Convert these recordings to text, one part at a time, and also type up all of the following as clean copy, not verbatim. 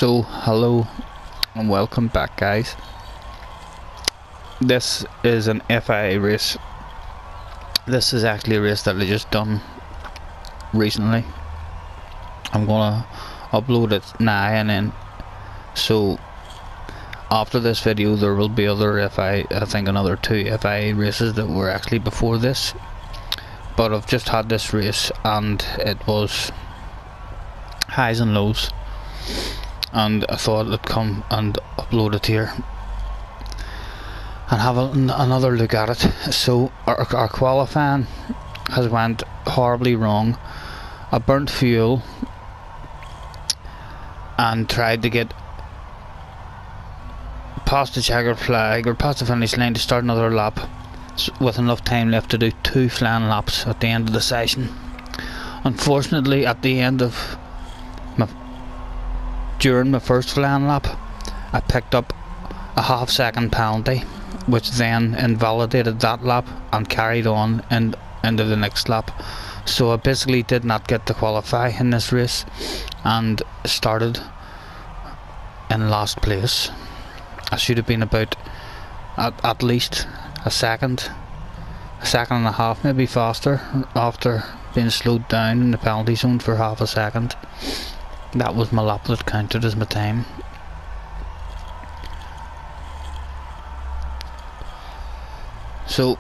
So hello and welcome back, guys. This is an FIA race. This is actually a race that I just done recently. I'm gonna upload it now, and then so after this video there will be other I think another 2 FIA races that were actually before this, but I've just had this race and it was highs and lows, and I thought I'd come and upload it here and have another look at it. So our qualifying has went horribly wrong. I burnt fuel and tried to get past the checkered flag or past the finish line to start another lap with enough time left to do 2 flying laps at the end of the session. Unfortunately, at the end of during my first flying lap, I picked up a half-second penalty, which then invalidated that lap and carried on into the next lap. So I basically did not get to qualify in this race and started in last place. I should have been about at least a second and a half, maybe faster, after being slowed down in the penalty zone for half a second. That was my lap that counted as my time. So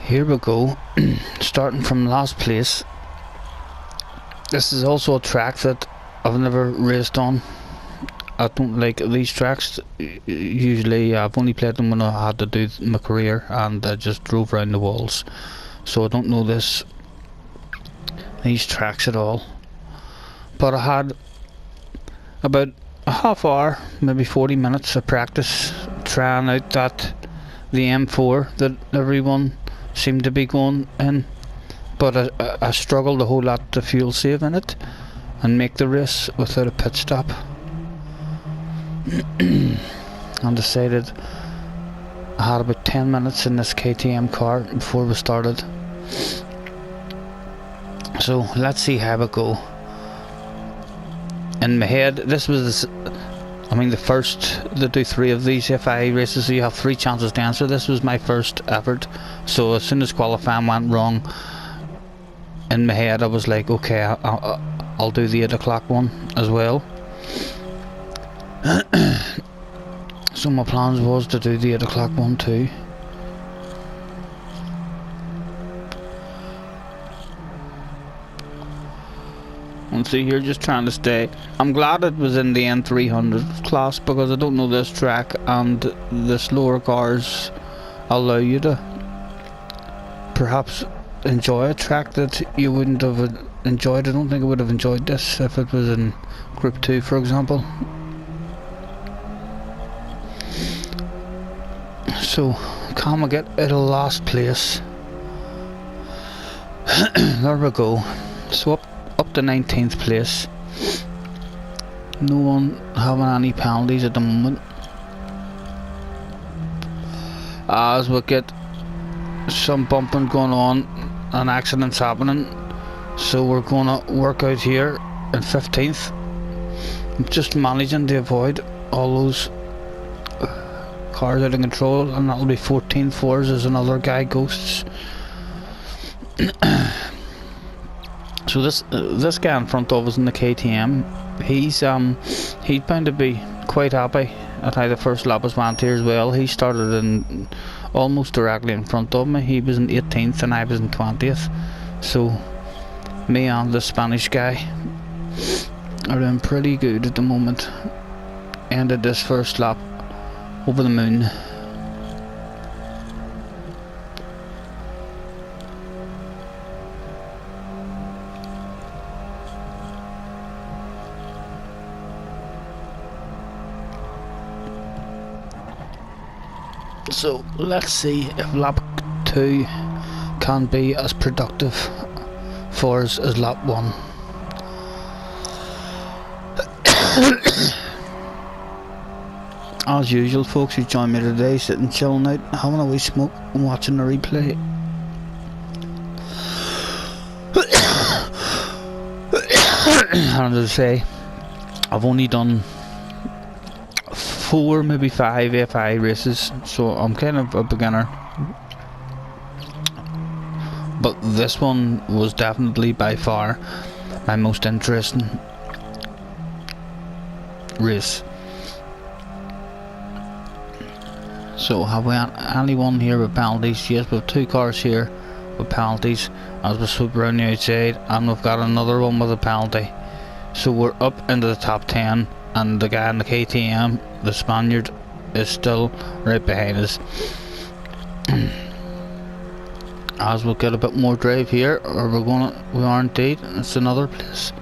here we go. Starting from last place. This is also a track that I've never raced on. I don't like these tracks. Usually I've only played them when I had to do my career and I just drove around the walls, so I don't know these tracks at all. But I had about a half hour, maybe 40 minutes of practice trying out the M4 that everyone seemed to be going in, but I struggled a whole lot to fuel save in it and make the race without a pit stop. And decided I had about 10 minutes in this KTM car before we started. So let's see how it go. In my head, this was the first to do 3 of these FIA races, so you have 3 chances to answer. This was my first effort, so as soon as qualifying went wrong, in my head I was like, okay, I'll do the 8 o'clock one as well. So my plans was to do the 8 o'clock one too. And see, you're just trying to stay. I'm glad it was in the N300 class, because I don't know this track, and the slower cars allow you to perhaps enjoy a track that you wouldn't have enjoyed. I don't think I would have enjoyed this if it was in Group 2, for example. So, can we get out of last place? There we go. So up to 19th place. No one having any penalties at the moment. As we get some bumping going on and accidents happening, so we're gonna work out here in 15th. I'm just managing to avoid all those cars out of control, and that'll be 14th for us as another guy ghosts. So this guy in front of us in the KTM, he's bound to be quite happy at how the first lap was went here as well. He started in almost directly in front of me. He was in 18th and I was in 20th. So me and the Spanish guy are doing pretty good at the moment. Ended this first lap over the moon. So let's see if lap 2 can be as productive for us as lap 1. As usual, folks who join me today, sitting chilling out, having a wee smoke and watching the replay. And as I say, I've only done 4, maybe 5 FI races, so I'm kind of a beginner. But this one was definitely by far my most interesting race. So have we anyone here with penalties? Yes, we have 2 cars here with penalties as we swoop around the outside, and we've got another one with a penalty. So we're up into the top 10, and the guy in the KTM, the Spaniard, is still right behind us. As we'll get a bit more drive here, or we are indeed, it's another place.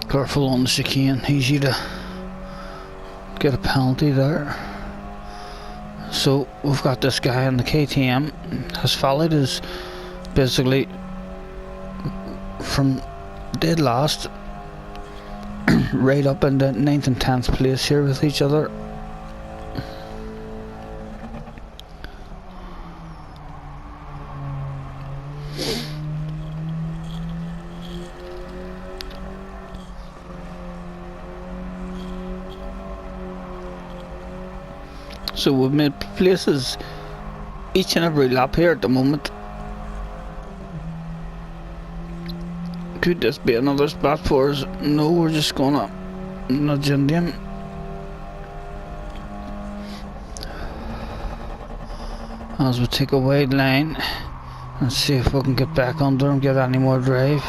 Careful on the chicane, easy to get a penalty there. So we've got this guy in the KTM, has followed us basically from dead last right up into 9th and 10th place here with each other. So we've made places each and every lap here at the moment. Could this be another spot for us? No, we're just gonna nudge into him. As we take a wide line and see if we can get back under him, get any more drive.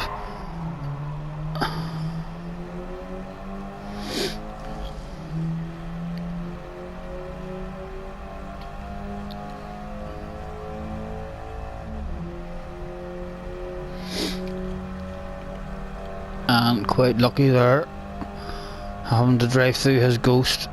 And quite lucky there, having to drive through his ghost.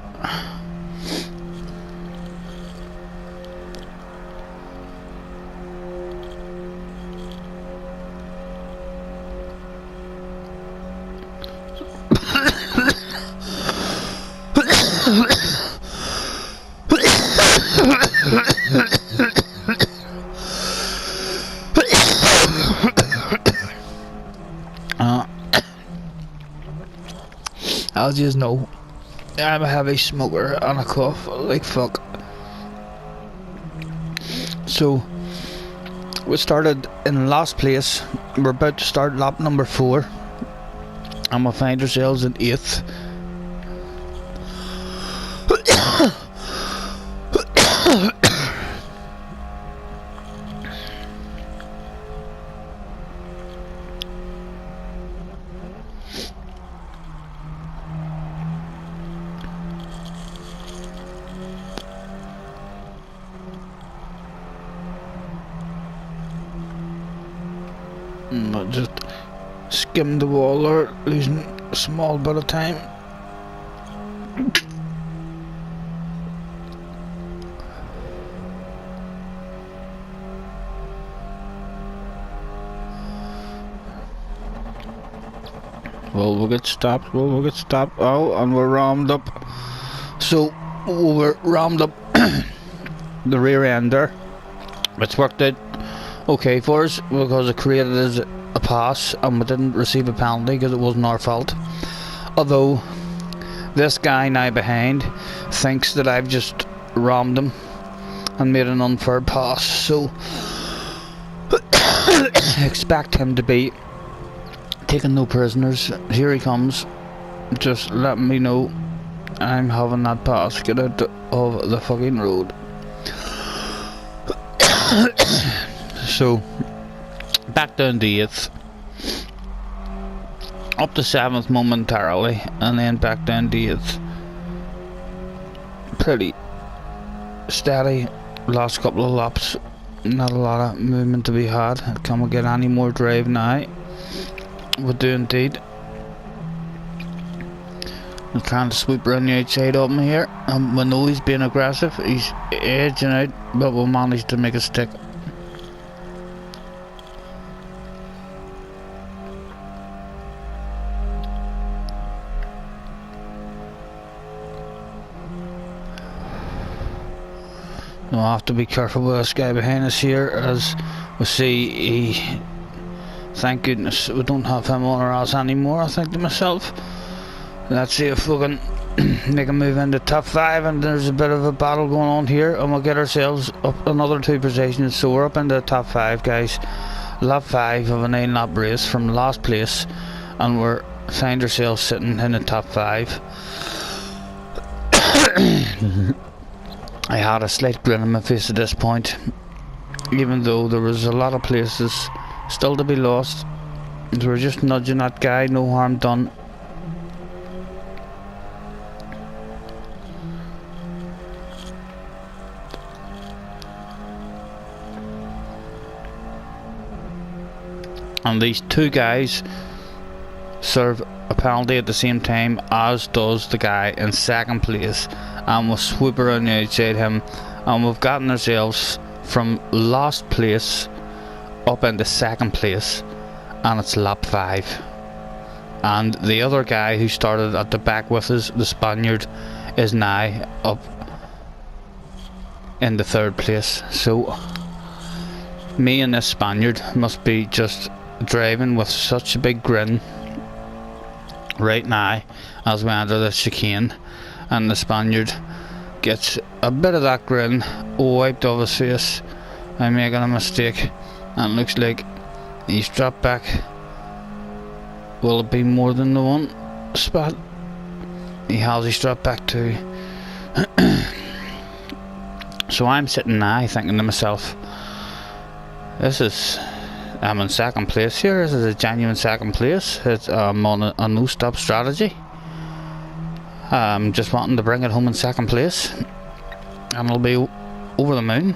As you know, I'm a heavy smoker and a cough like fuck. So we started in last place. We're about to start lap number 4, and we'll find ourselves in 8th. Just skim the wall there, losing a small bit of time. Well, we'll get stopped. Oh, and we're rammed up. So we're rammed up the rear end there. It's worked out okay for us because it created us a pass and we didn't receive a penalty because it wasn't our fault. Although this guy now behind thinks that I've just rammed him and made an unfair pass, so expect him to be taking no prisoners. Here he comes, just letting me know I'm having that pass. Get out of the fucking road. So back down to 8th, up to 7th momentarily, and then back down to 8th. Pretty steady last couple of laps, not a lot of movement to be had. Can we get any more drive now? We do indeed. I'm trying to sweep around the outside of him here, and we know he's being aggressive, he's edging out, but we'll manage to make a stick. We'll have to be careful with this guy behind us here, as we see thank goodness we don't have him on our ass anymore, I think to myself. Let's see if we can make a move into top 5, and there's a bit of a battle going on here, and we'll get ourselves up another 2 positions. So we're up into the top 5, guys. Lap 5 of a 9-lap race from last place, and we're find ourselves sitting in the top 5. I had a slight grin on my face at this point, even though there was a lot of places still to be lost. So we're just nudging that guy, no harm done. And these 2 guys serve a penalty at the same time, as does the guy in 2nd place, and we'll swoop around the outside him, and we've gotten ourselves from last place up into 2nd place, and it's lap 5. And the other guy who started at the back with us, the Spaniard, is now up in the 3rd place. So me and this Spaniard must be just driving with such a big grin right now as we enter the chicane, and the Spaniard gets a bit of that grin wiped off his face. I'm making a mistake, and looks like he's dropped back. Will it be more than the one spot? He's dropped back too. So I'm sitting now thinking to myself, I'm in 2nd place here. This is a genuine 2nd place. It's on a no-stop strategy. I'm just wanting to bring it home in 2nd place, and it'll be over the moon.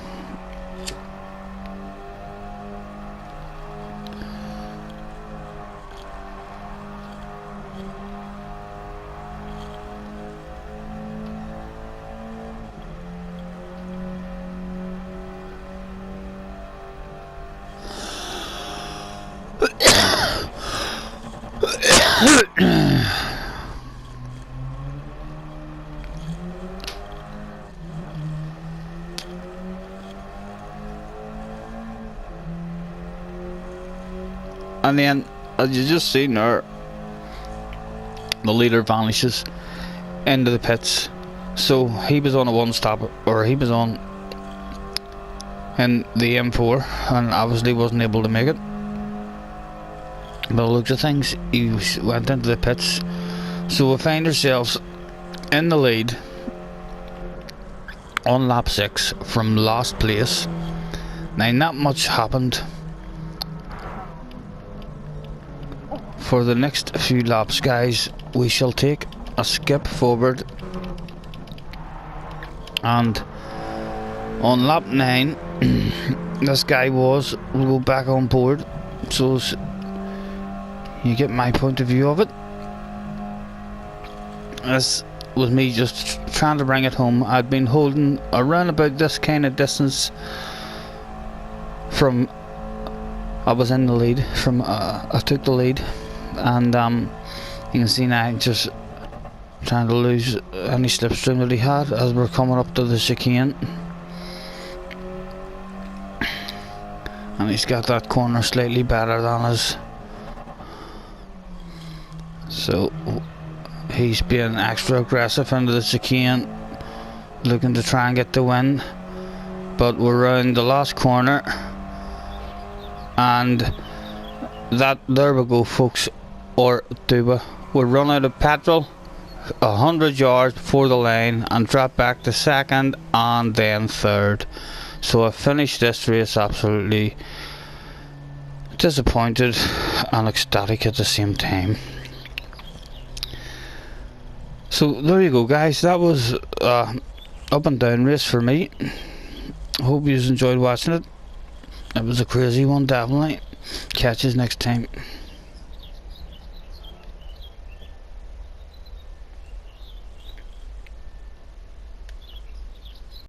And then, as you just seen there, the leader vanishes into the pits. So he was on a 1-stop, or he was on in the M4, and obviously wasn't able to make it. By the looks of things, he went into the pits. So we find ourselves in the lead on lap 6 from last place. Now, not much happened for the next few laps, guys. We shall take a skip forward, and on lap 9 this guy will go back on board. So you get my point of view of it. This was me just trying to bring it home. I'd been holding around about this kind of distance from I was in the lead from I took the lead, and you can see now just trying to lose any slipstream that he had as we're coming up to the chicane. And he's got that corner slightly better than us, so he's being extra aggressive into the chicane, looking to try and get the win. But we're round the last corner, and there we go, folks. Or do we run out of petrol 100 yards before the line and drop back to 2nd and then 3rd. So I finished this race absolutely disappointed and ecstatic at the same time. So there you go, guys. That was up and down race for me. Hope you enjoyed watching it. It was a crazy one, definitely. Catch you next time.